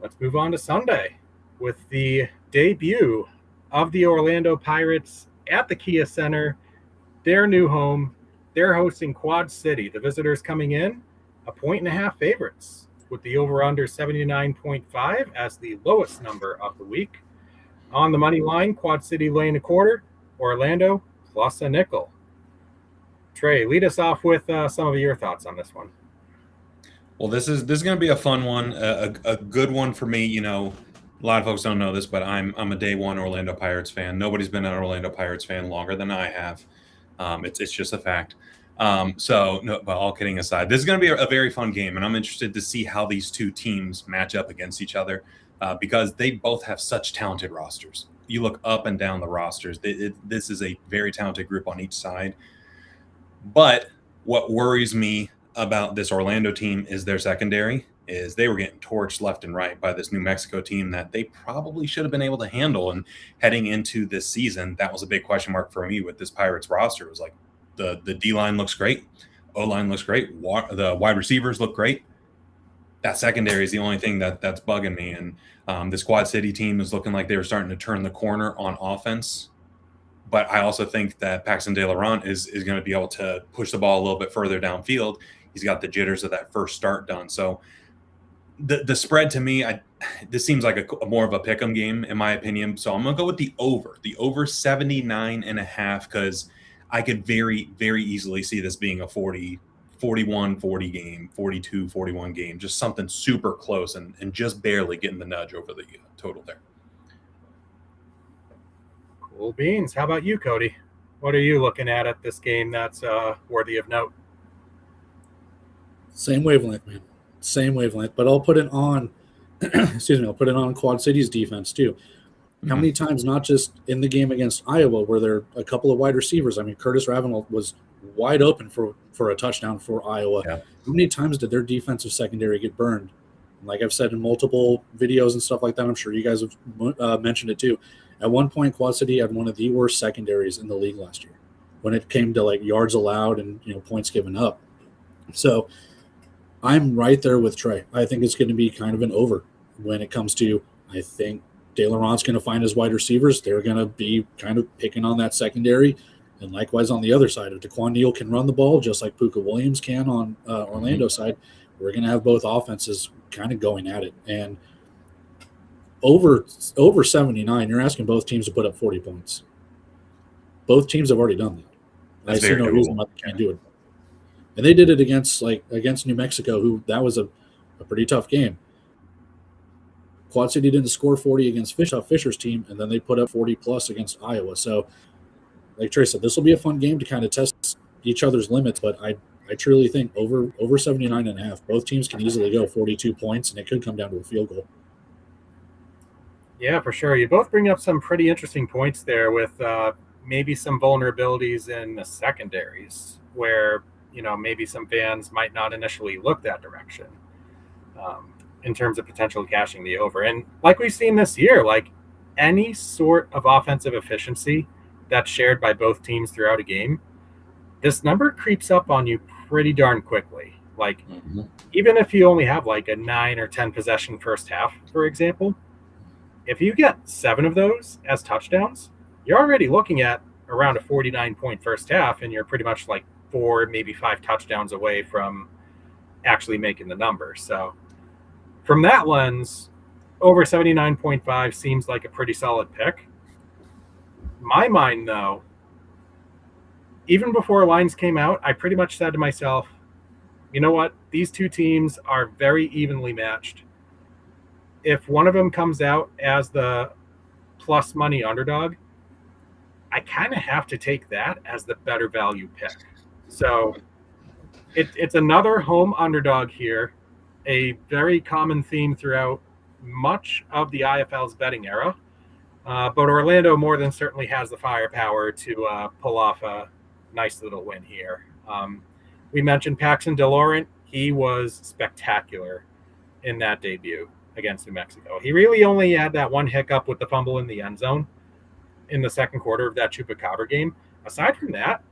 S1: Let's move on to Sunday with the debut of the Orlando Pirates at the Kia Center, their new home. They're hosting Quad City. The visitors coming in 1.5 favorites, with the over-under 79.5 as the lowest number of the week. On the money line, Quad City laying a quarter, Orlando plus a nickel. Trey, lead us off with some of your thoughts on this one.
S2: Well, this is going to be a fun one, a good one for me. A lot of folks don't know this, but I'm a day one Orlando Pirates fan. Nobody's been an Orlando Pirates fan longer than I have. It's just a fact. But all kidding aside, this is going to be a very fun game, and I'm interested to see how these two teams match up against each other because they both have such talented rosters. You look up and down the rosters. This is a very talented group on each side. But what worries me about this Orlando team is their secondary. Is they were getting torched left and right by this New Mexico team that they probably should have been able to handle. And heading into this season, that was a big question mark for me with this Pirates roster. It was like the D-line looks great. O-line looks great. The wide receivers look great. That secondary is the only thing that's bugging me. And this Quad City team is looking like they were starting to turn the corner on offense. But I also think that Paxton De Laurent is going to be able to push the ball a little bit further downfield. He's got the jitters of that first start done. So the spread to me, this seems like a more of a pick'em game in my opinion. So I'm going to go with the over 79.5, because I could very, very easily see this being a 41-40 game, 42-41 game, just something super close and just barely getting the nudge over the total there.
S1: Cool beans. How about you, Cody? What are you looking at this game that's worthy of note?
S3: Same wavelength, man. Same wavelength. But I'll put it on, I'll put it on Quad City's defense too. Mm-hmm. How many times, not just in the game against Iowa, were there a couple of wide receivers? I mean, Curtis Ravenel was wide open for a touchdown for Iowa. Yeah. How many times did their defensive secondary get burned? Like I've said in multiple videos and stuff like that, I'm sure you guys have mentioned it too. At one point, Quad City had one of the worst secondaries in the league last year when it came to like yards allowed and points given up. So I'm right there with Trey. I think it's going to be kind of an over when it comes to, I think De Laurent's going to find his wide receivers. They're going to be kind of picking on that secondary. And likewise on the other side, if DeQuan Neal can run the ball just like Puka Williams can on Orlando's side, we're going to have both offenses kind of going at it. And over 79, you're asking both teams to put up 40 points. Both teams have already done that.
S2: That's
S3: I see no reason why they can't do it. And they did it against New Mexico, who that was a pretty tough game. Quad City didn't score 40 against Fisher's team, and then they put up 40-plus against Iowa. So, like Trey said, this will be a fun game to kind of test each other's limits, but I truly think over 79.5, both teams can easily go 42 points, and it could come down to a field goal.
S1: Yeah, for sure. You both bring up some pretty interesting points there with maybe some vulnerabilities in the secondaries where, maybe some fans might not initially look that direction in terms of potentially cashing the over. And like we've seen this year, like any sort of offensive efficiency that's shared by both teams throughout a game, this number creeps up on you pretty darn quickly. Like, even if you only have like a 9 or 10 possession first half, for example, if you get 7 of those as touchdowns, you're already looking at around a 49-point first half, and you're pretty much like 4, maybe 5 touchdowns away from actually making the number. So from that lens, over 79.5 seems like a pretty solid pick. My mind, though, even before lines came out, I pretty much said to myself, you know what? These two teams are very evenly matched. If one of them comes out as the plus money underdog, I kind of have to take that as the better value pick. So it's another home underdog here, a very common theme throughout much of the IFL's betting era. But Orlando more than certainly has the firepower to pull off a nice little win here. We mentioned Paxton DeLaurent. He was spectacular in that debut against New Mexico. He really only had that one hiccup with the fumble in the end zone in the second quarter of that Chupacabra game. Aside from that,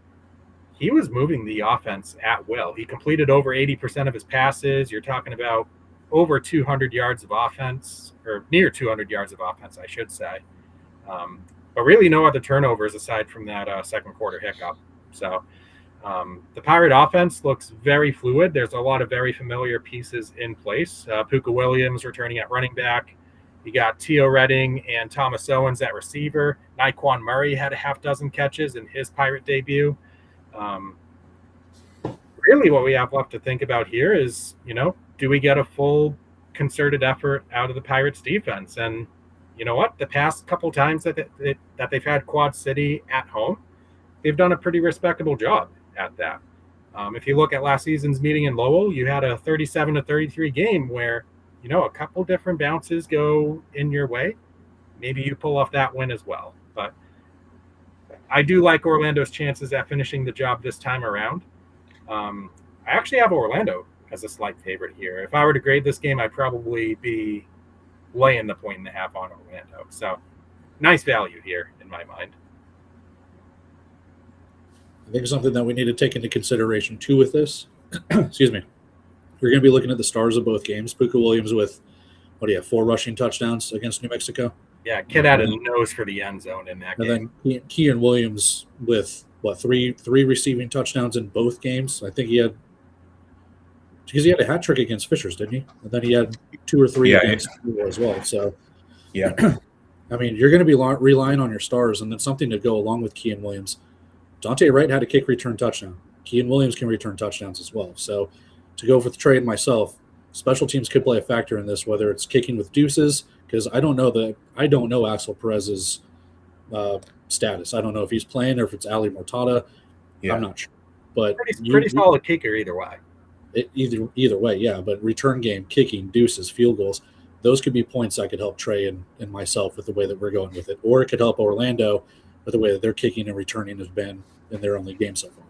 S1: he was moving the offense at will. He completed over 80% of his passes. You're talking about over 200 yards of offense, or near 200 yards of offense, I should say. But really no other turnovers aside from that second quarter hiccup. So the Pirate offense looks very fluid. There's a lot of very familiar pieces in place. Puka Williams returning at running back. You got Tio Redding and Thomas Owens at receiver. Nyquan Murray had a half dozen catches in his Pirate debut. Really what we have left to think about here is, do we get a full concerted effort out of the Pirates defense? And you know what? The past couple times that they've had Quad City at home, they've done a pretty respectable job at that. If you look at last season's meeting in Lowell, you had a 37-33 game where, a couple different bounces go in your way. Maybe you pull off that win as well. But I do like Orlando's chances at finishing the job this time around. I actually have Orlando as a slight favorite here. If I were to grade this game, I'd probably be laying the 1.5 on Orlando. So nice value here in my mind.
S3: I think something that we need to take into consideration too with this, excuse me, we're going to be looking at the stars of both games. Puka Williams with, 4 rushing touchdowns against New Mexico.
S1: Yeah, kid had a nose for the end zone in that game.
S3: And then Kean Williams with, 3 receiving touchdowns in both games. I think he had a hat trick against Fishers, didn't he? And then he had 2 or 3 against Louisville as well. So,
S2: yeah.
S3: I mean, you're going to be relying on your stars, and then something to go along with Kean Williams. Dante Wright had a kick return touchdown. Kean Williams can return touchdowns as well. So to go for the trade myself, special teams could play a factor in this, whether it's kicking with deuces, because I don't know Axel Perez's status. I don't know if he's playing or if it's Ali Mortada. Yeah. I'm not sure. But
S1: pretty solid kicker either way.
S3: Either way, yeah. But return game, kicking, deuces, field goals, those could be points that could help Trey and myself with the way that we're going with it. Or it could help Orlando with the way that their kicking and returning has been in their only game so far.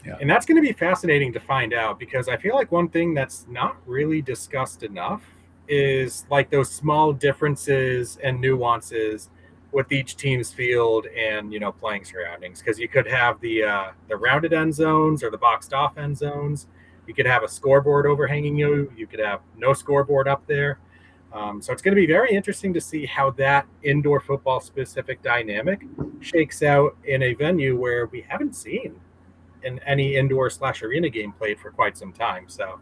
S1: Yeah. And that's going to be fascinating to find out, because I feel like one thing that's not really discussed enough is like those small differences and nuances with each team's field and, playing surroundings. Because you could have the rounded end zones or the boxed off end zones. You could have a scoreboard overhanging you. You could have no scoreboard up there. So it's going to be very interesting to see how that indoor football specific dynamic shakes out in a venue where we haven't seen in any indoor/arena game played for quite some time. So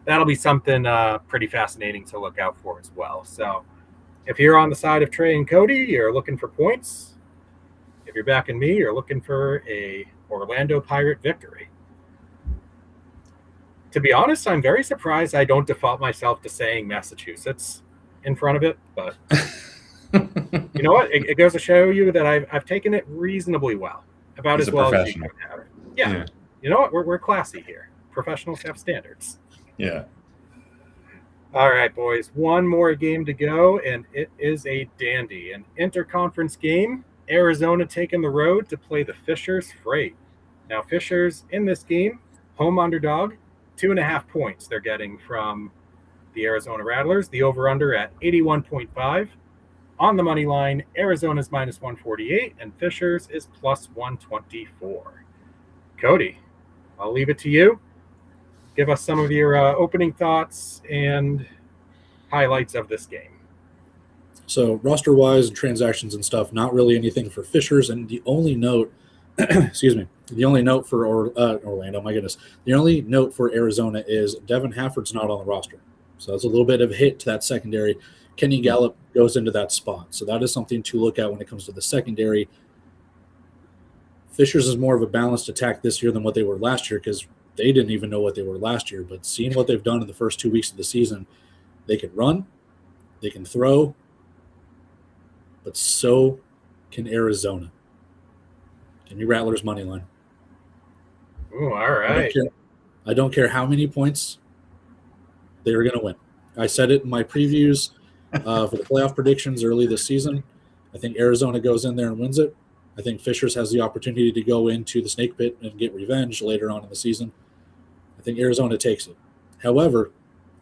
S1: that'll be something pretty fascinating to look out for as well. So if you're on the side of Trey and Cody, you're looking for points. If you're backing me, you're looking for a Orlando Pirate victory. To be honest, I'm very surprised I don't default myself to saying Massachusetts in front of it, but you know what? It goes to show you that I've taken it reasonably well, about
S2: He's
S1: as well as you
S2: professional.
S1: can have it. Yeah. You know what? We're classy here. Professionals have standards.
S2: Yeah.
S1: All right, boys. One more game to go, and it is a dandy. An interconference game. Arizona taking the road to play the Fishers Freight. Now, Fishers in this game, home underdog, 2.5 points they're getting from the Arizona Rattlers. The over-under at 81.5. On the money line, Arizona's -148 and Fishers is +124. Cody, I'll leave it to you. Give us some of your opening thoughts and highlights of this game.
S3: So roster-wise and transactions and stuff, not really anything for Fishers. And the only note, excuse me, the only note for Orlando, my goodness, the only note for Arizona is Devin Hafford's not on the roster. So that's a little bit of a hit to that secondary. Kenny Gallup goes into that spot. So that is something to look at when it comes to the secondary. Fishers is more of a balanced attack this year than what they were last year because they didn't even know what they were last year. But seeing what they've done in the first 2 weeks of the season, they can run, they can throw, but so can Arizona. Give me Rattlers money line.
S1: Ooh, all right.
S3: I don't care how many points they're going to win. I said it in my previews for the playoff predictions early this season. I think Arizona goes in there and wins it. I think Fishers has the opportunity to go into the snake pit and get revenge later on in the season. I think Arizona takes it. However,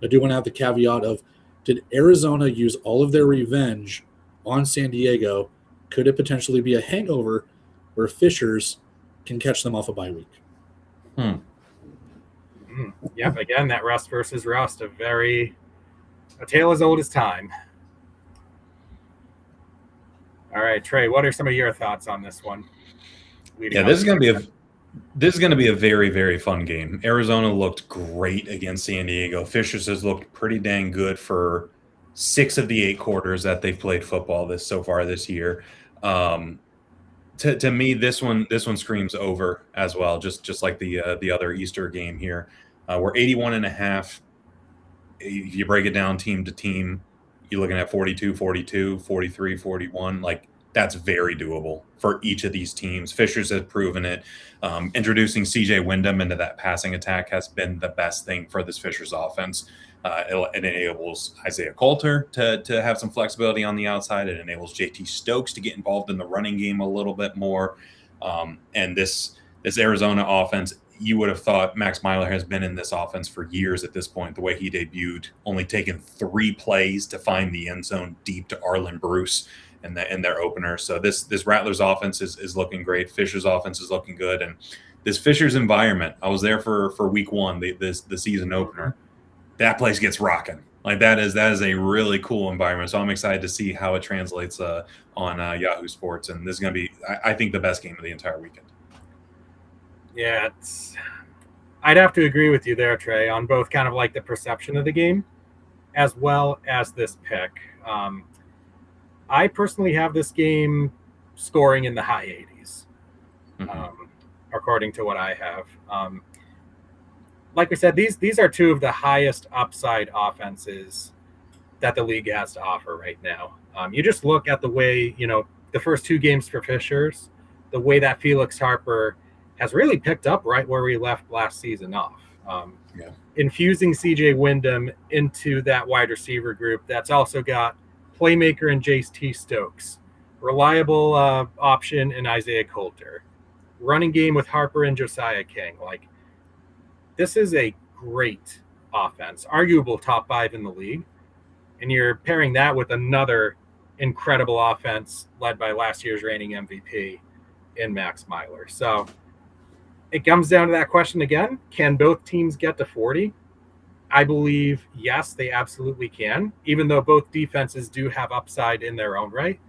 S3: I do want to have the caveat of, did Arizona use all of their revenge on San Diego? Could it potentially be a hangover where Fishers can catch them off a bye week?
S1: Yep, again, that rust versus rust, a tale as old as time. All right, Trey, what are some of your thoughts on this one?
S2: This is going to be a very, very fun game. Arizona looked great against San Diego. Fishers has looked pretty dang good for 6 of the 8 quarters that they've played football so far this year. To me, this one screams over as well, just like the other Easter game here. We're 81.5. If you break it down team to team, you're looking at 42, 42, 43, 41. Like, that's very doable for each of these teams. Fishers has proven it. Introducing CJ Wyndham into that passing attack has been the best thing for this Fishers offense. It enables Isaiah Coulter to have some flexibility on the outside. It enables JT Stokes to get involved in the running game a little bit more. And this Arizona offense, you would have thought Max Myler has been in this offense for years at this point. The way he debuted, only taken 3 plays to find the end zone deep to Arlen Bruce in their opener. So this Rattlers offense is looking great. Fishers offense is looking good. And this Fishers environment, I was there for week 1, the season opener. That place gets rocking. Like, that is a really cool environment. So I'm excited to see how it translates on Yahoo Sports. And this is going to be, I think, the best game of the entire weekend.
S1: Yeah, I'd have to agree with you there, Trey, on both kind of like the perception of the game as well as this pick. I personally have this game scoring in the high 80s, according to what I have. Like we said, these are 2 of the highest upside offenses that the league has to offer right now. You just look at the way, the first 2 games for Fishers, the way that Felix Harper has really picked up right where we left last season off. Infusing CJ Wyndham into that wide receiver group that's also got playmaker and JT Stokes, reliable option in Isaiah Coulter, running game with Harper and Josiah King. Like, this is a great offense, arguable top 5 in the league. And you're pairing that with another incredible offense led by last year's reigning MVP in Max Myler. So it comes down to that question again. Can both teams get to 40? I believe, yes, they absolutely can, even though both defenses do have upside in their own right.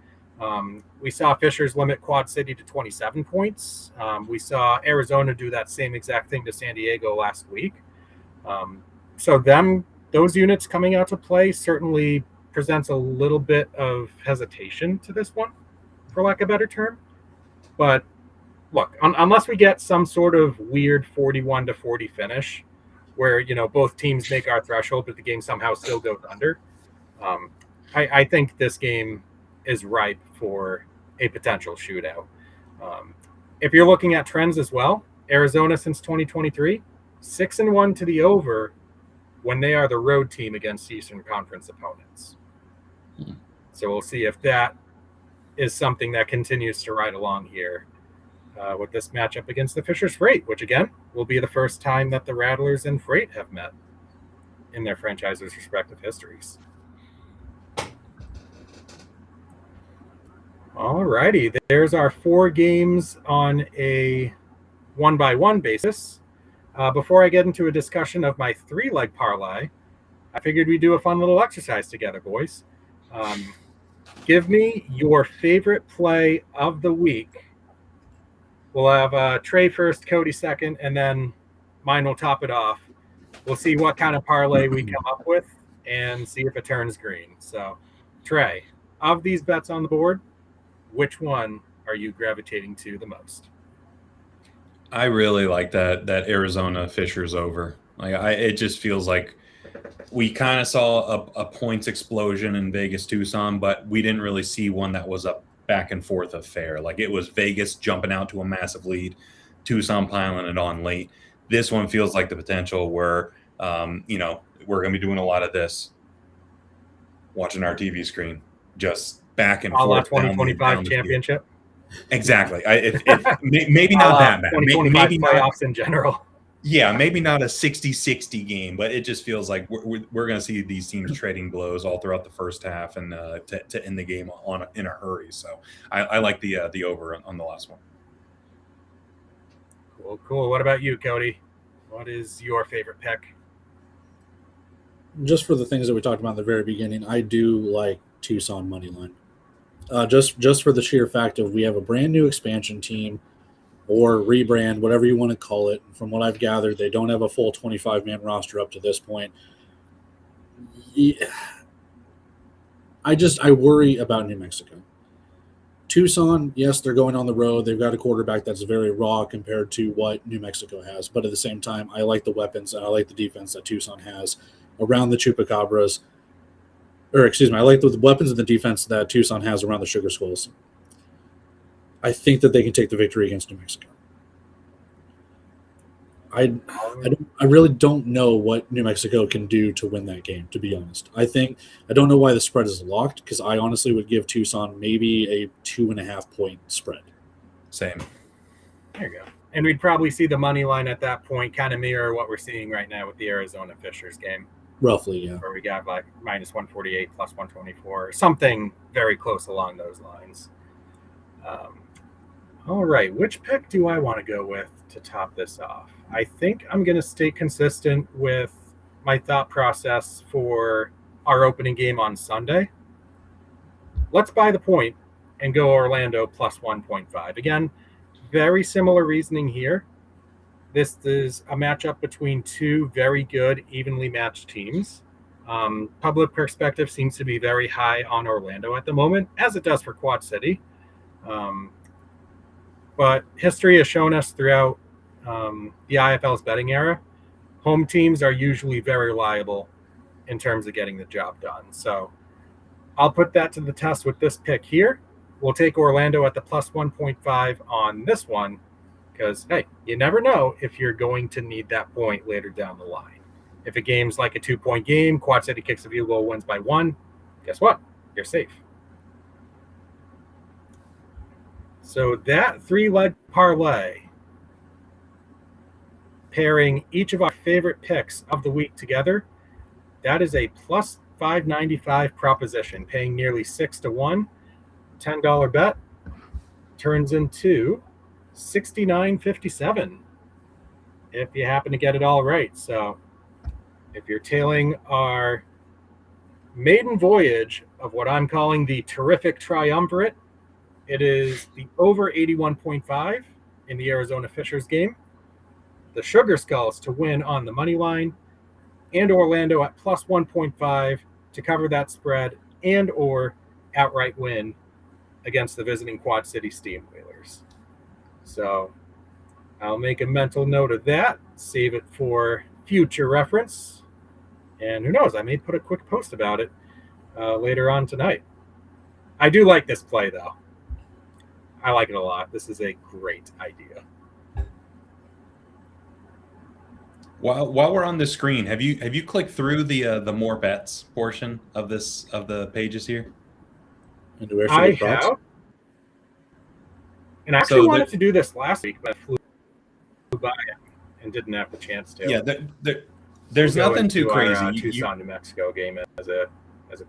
S1: We saw Fishers limit Quad City to 27 points. We saw Arizona do that same exact thing to San Diego last week. So those units coming out to play certainly presents a little bit of hesitation to this one, for lack of a better term. But look, unless we get some sort of weird 41-40 finish where, both teams make our threshold, but the game somehow still goes under, I think this game is ripe for a potential shootout. If you're looking at trends as well, Arizona since 2023, 6-1 to the over when they are the road team against Eastern Conference opponents. So we'll see if that is something that continues to ride along here with this matchup against the Fishers Freight, which again will be the first time that the Rattlers and Freight have met in their franchises' respective histories. All righty. There's our 4 games on a 1-by-1 basis. Before I get into a discussion of my 3-leg parlay, I figured we'd do a fun little exercise together, boys. Give me your favorite play of the week. We'll have Trey first, Cody second, and then mine will top it off. We'll see what kind of parlay we come up with and see if it turns green. So, Trey, of these bets on the board, which one are you gravitating to the most?
S2: I really like that Arizona Fishers over. It just feels like we kind of saw a points explosion in Vegas Tucson, but we didn't really see one that was a back and forth affair. Like, it was Vegas jumping out to a massive lead, Tucson piling it on late. This one feels like the potential where we're going to be doing a lot of this, watching our TV screen, just back and forth.
S1: 2025 championship.
S2: Exactly. Maybe not that bad. Maybe
S1: playoffs in general.
S2: Yeah, maybe not a 60-60 game, but it just feels like we're going to see these teams trading blows all throughout the first half and to end the game in a hurry. So I like the over on the last one.
S1: Cool. What about you, Cody? What is your favorite pick?
S3: Just for the things that we talked about at the very beginning, I do like Tucson money line. Just for the sheer fact of we have a brand new expansion team or rebrand, whatever you want to call it. From what I've gathered, they don't have a full 25-man roster up to this point. Yeah. I worry about New Mexico. Tucson, yes, they're going on the road. They've got a quarterback that's very raw compared to what New Mexico has. But at the same time, I like the weapons and I like the defense that Tucson has around the Chupacabras. I like the weapons and the defense that Tucson has around the Sugar Skulls. I think that they can take the victory against New Mexico. I really don't know what New Mexico can do to win that game, to be honest. I don't know why the spread is locked, because I honestly would give Tucson maybe a 2.5 point spread.
S2: Same.
S1: There you go. And we'd probably see the money line at that point kind of mirror what we're seeing right now with the Arizona Fishers game.
S3: Roughly, yeah.
S1: Where we got like minus 148, plus 124, something very close along those lines. All right, which pick do I want to go with to top this off? I think I'm going to stay consistent with my thought process for our opening game on Sunday. Let's buy the point and go Orlando plus 1.5. Again, very similar reasoning here. This is a matchup between two very good, evenly matched teams. Public perspective seems to be very high on Orlando at the moment, as it does for Quad City. But history has shown us throughout the IFL's betting era, home teams are usually very reliable in terms of getting the job done. So I'll put that to the test with this pick here. We'll take Orlando at the plus 1.5 on this one because, hey, you never know if you're going to need that point later down the line. If a game's like a 2-point game, Quad City kicks a field goal, wins by 1, guess what? You're safe. So that 3-leg parlay, pairing each of our favorite picks of the week together, that is a plus 595 proposition, paying nearly 6-1. $10 bet turns into $69.57 if you happen to get it all right. So if you're tailing our maiden voyage of what I'm calling the terrific Triumvirate, it is the over 81.5 in the Arizona Fishers game, the Sugar Skulls to win on the money line, and Orlando at plus 1.5 to cover that spread and or outright win against the visiting Quad City Steam Whalers. So I'll make a mental note of that, save it for future reference, and who knows, I may put a quick post about it later on tonight. I do like this play, though. I like it a lot. This is a great idea.
S2: While we're on the screen, have you clicked through the more bets portion of the pages here?
S3: And where should
S1: I
S3: we props?
S1: have. And I actually wanted to do this last week, but I flew by it and didn't have the chance to.
S2: Yeah, there's nothing too crazy.
S1: Our Tucson, New Mexico game as a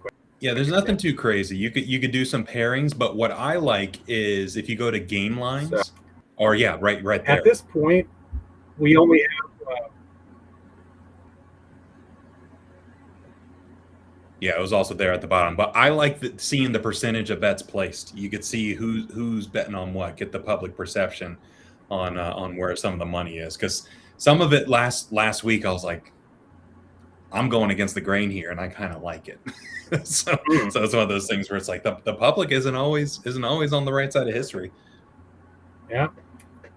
S1: quick
S2: Yeah, there's nothing too crazy. You could do some pairings, but what I like is if you go to game lines, or right there.
S1: At this point, we only have.
S2: Yeah, it was also there at the bottom. But I like seeing the percentage of bets placed. You could see who's betting on what, get the public perception on where some of the money is. Because some of it last week, I was like, I'm going against the grain here, and I kind of like it. so it's one of those things where it's like the public isn't always on the right side of history.
S1: Yeah.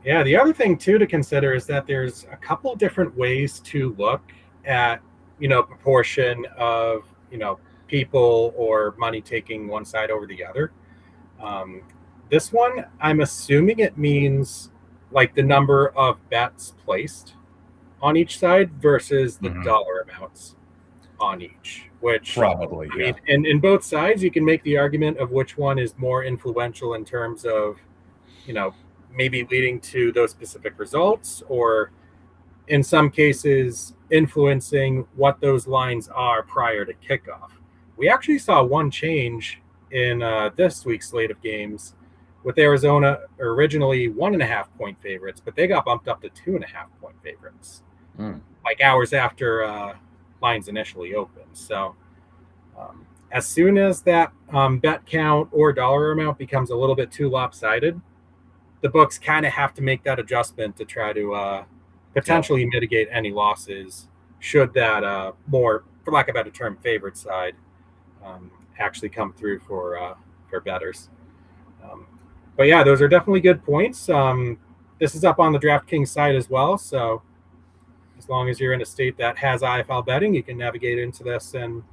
S1: Yeah, the other thing too to consider is that there's a couple different ways to look at, proportion of, people or money taking one side over the other. This one, I'm assuming it means like the number of bets placed on each side versus the dollar amounts on each, which
S2: probably,
S1: I mean, in both sides, you can make the argument of which one is more influential in terms of, maybe leading to those specific results, or in some cases influencing what those lines are prior to kickoff. We actually saw one change in this week's slate of games, with Arizona originally 1.5 point favorites, but they got bumped up to 2.5 point favorites, like hours after lines initially opened. So as soon as that bet count or dollar amount becomes a little bit too lopsided, the books kind of have to make that adjustment to try to potentially mitigate any losses should that more, for lack of a better term, favorite side actually come through for bettors. But yeah, those are definitely good points. This is up on the DraftKings site as well, so as long as you're in a state that has IFL betting, you can navigate into this and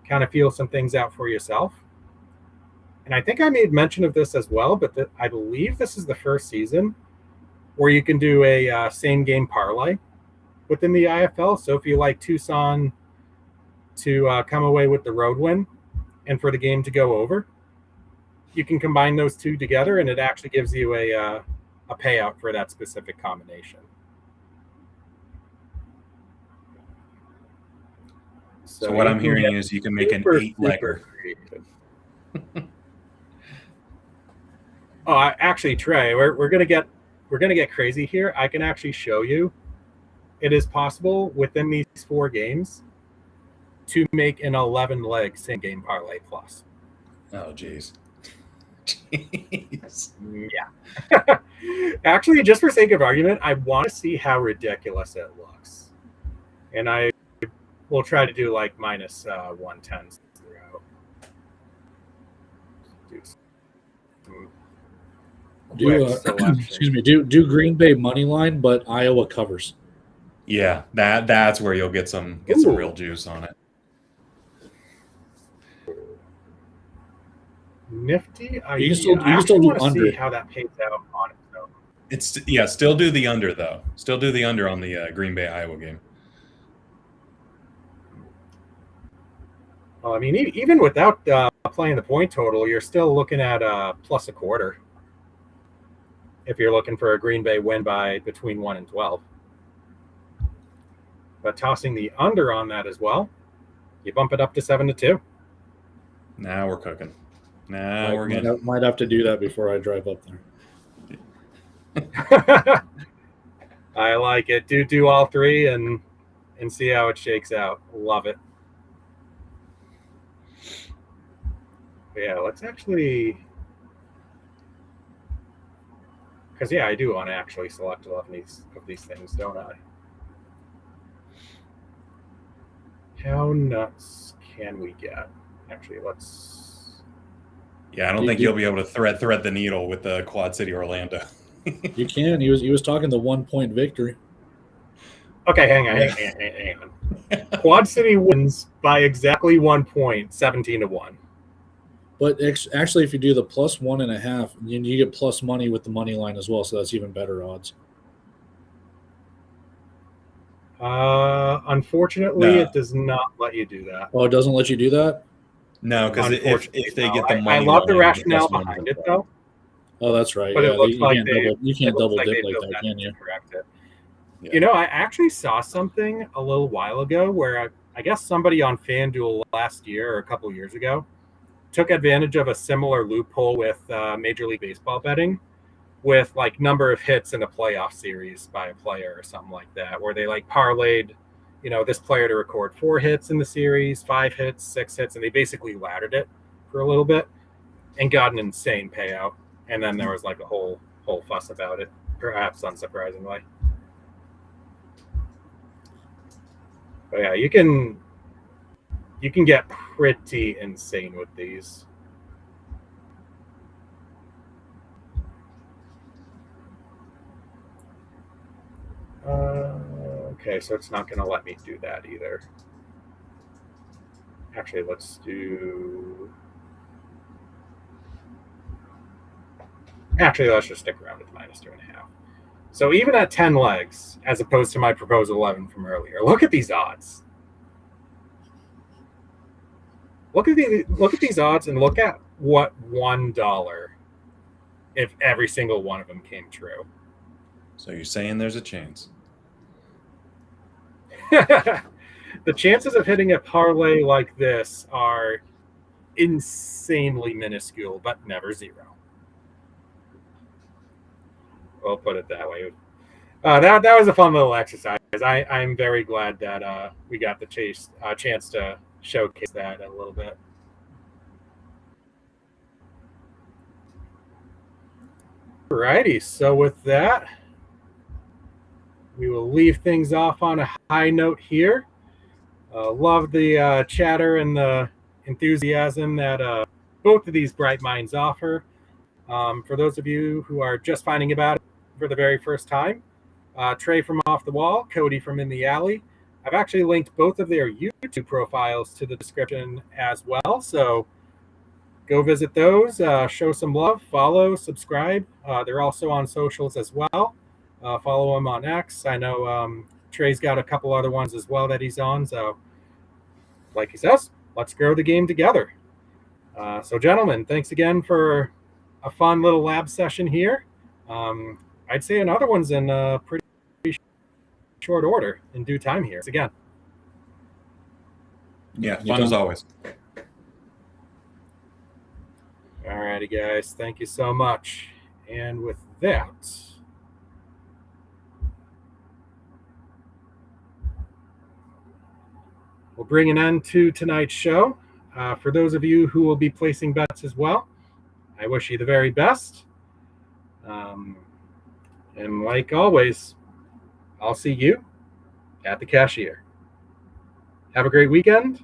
S1: kind of feel some things out for yourself. And I think I made mention of this as well, but I believe this is the first season where you can do a same game parlay within the IFL. So if you like Tucson to come away with the road win and for the game to go over, you can combine those two together, and it actually gives you a payout for that specific combination.
S2: So what I'm hearing is you can make an 8-legger.
S1: Oh, actually, Trey, we're gonna get crazy here. I can actually show you. It is possible within these 4 games to make an 11-leg same game parlay plus.
S2: Oh, geez.
S1: Yeah. Actually, just for sake of argument, I want to see how ridiculous it looks, and I will try to do like minus 110s throughout.
S3: Do Green Bay money line, but Iowa covers.
S2: Yeah, that's where you'll get some real juice on it.
S1: Nifty.
S3: You can still do under.
S1: See how that pays out on it though.
S2: It's still do the under though. Still do the under on the Green Bay Iowa game.
S1: Well, I mean, even without playing the point total, you're still looking at plus a quarter. If you're looking for a Green Bay win by between 1 and 12. But tossing the under on that as well, you bump it up to 7-2.
S2: Now we're cooking. Now we're good.
S3: Might have to do that before I drive up there.
S1: I like it. Do all 3 and see how it shakes out. Love it. But yeah, let's actually, because I do want to actually select 11 of these things, don't I? How nuts can we get? Actually, let's.
S2: Yeah, I don't think you'll be able to thread the needle with the Quad City Orlando.
S3: You can. He was talking the 1-point victory.
S1: Okay, hang on. Quad City wins by exactly 1 point, 17-1.
S3: But actually, if you do the plus 1.5, you get plus money with the money line as well, so that's even better odds.
S1: Unfortunately, it does not let you do that.
S3: Oh, it doesn't let you do that?
S2: No, because if they get the money,
S1: I love the rationale behind it, though.
S3: Oh, that's right.
S1: But
S3: yeah,
S1: it looks
S3: you can't double dip like that, can you?
S1: Correct it. Yeah. I actually saw something a little while ago where I guess somebody on FanDuel last year or a couple years ago took advantage of a similar loophole with Major League Baseball betting, with like number of hits in a playoff series by a player or something like that, where they like parlayed, this player to record 4 hits in the series, 5 hits, 6 hits, and they basically laddered it for a little bit and got an insane payout. And then there was like a whole fuss about it, perhaps unsurprisingly. But yeah, you can get pretty insane with these. Okay, so it's not going to let me do that either. Actually, let's just stick around with -2.5. So even at 10 legs, as opposed to my proposed 11 from earlier, look at these odds. Look at these odds, and look at what $1 if every single one of them came true.
S2: So you're saying there's a chance?
S1: The chances of hitting a parlay like this are insanely minuscule, but never zero. We'll put it that way. That was a fun little exercise. I'm very glad that we got the chance to showcase that a little bit. Alrighty, so with that, we will leave things off on a high note here. Love the chatter and the enthusiasm that both of these bright minds offer. For those of you who are just finding about it for the very first time, Trey from Off the Wall, Cody from In the Alley, I've actually linked both of their YouTube profiles to the description as well. So go visit those, show some love, follow, subscribe. They're also on socials as well. Follow him on X. I know Trey's got a couple other ones as well that he's on. So, like he says, let's grow the game together. So, gentlemen, thanks again for a fun little lab session here. I'd say another one's in pretty short order, in due time here. Again.
S2: Yeah, fun as always.
S1: All righty, guys. Thank you so much. And with that, we'll bring an end to tonight's show. For those of you who will be placing bets as well, I wish you the very best. And like always, I'll see you at the cashier. Have a great weekend.